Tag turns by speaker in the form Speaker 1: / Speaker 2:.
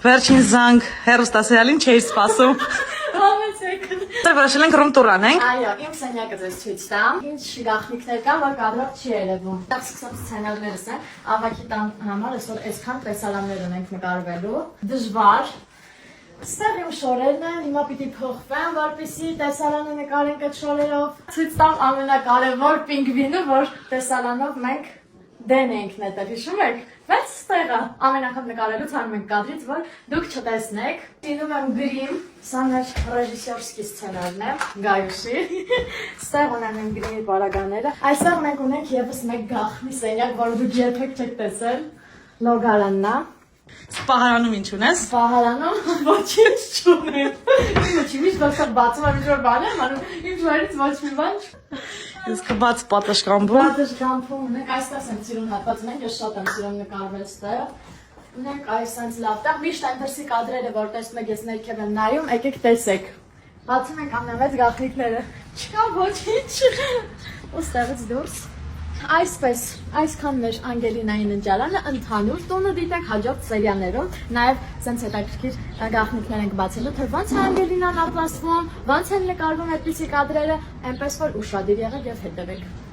Speaker 1: Վերջին զանգ հերոստասիալին չէի սպասում։
Speaker 2: Համեցեք։
Speaker 1: Դե վրաշել ենք ռում տուրան ենք։
Speaker 2: Այո, իմ սենյակը ձեզ ցույց տամ։ Ինչ գաղտնիքներ կան, որ կարողակ չի երևում։ Դա սկսած սցենարներս են։ Ավակի տան համար այսօր այսքան տեսարաններ ունենք նկարվելու։ Դժվար։ Ստեղ իմ շորերն են, հիմա պիտի փոխվեմ, որպեսզի տեսարանը նկարենք այդ շորերով։ Ցույց տամ ամենակարևոր պինգվինը, որ տեսարանով մենք դեն ենք նետել, հիշում եք։ Բայց ստեղը ամեն անգամ նկարելուց հանում ենք կադրից, որ դուք չտեսնեք։ Դինում եմ գրիմ, սա մեր ռեժիսորսկի սցենարն է, Գայուշի։ Ստեղ ունեմ իմ գրիմի պարագաները։ Այստեղ մենք ունենք եւս մեկ գաղտնի սենյակ, որը դուք երբեք չեք տեսել։ Լոգարանն է։
Speaker 1: Պահարանում ինչ ունես։
Speaker 2: Պահարանում ոչինչ չունեմ։ Ինչի՞ միշտ դասա բացում եմ ինչ-որ բան եմ անում, ինչ վարից ոչ մի բան։
Speaker 1: Իսկ բաց պատշգամբում։
Speaker 2: Պատշգամբում ունենք, այստեղ եմ սիրուն հատված ունենք, ես շատ եմ սիրուն նկարվել ստեղ։ Ունենք այս sense լավ տեղ, միշտ այնպեսի կադրերը, որ տեսնում եք, ես ներքև եմ նայում, եկեք տեսեք։ Բացում ենք ամենամեծ գաղտնիքները։ Չկա ոչինչ։ Ու ստեղից դուրս։ Այսպես, այսքան մեր Անգելինայի ննջարանը ընդհանուր տունը դիտեք հաջորդ սերիաներում, նաև սենց հետաքրքիր գաղտնիքներ ենք բացելու, թե ոնց է Անգելինան ապրաստվում, ոնց են նկարվում այդպիսի կադրերը, այնպես որ ուշադիր եղեք եւ հետևեք։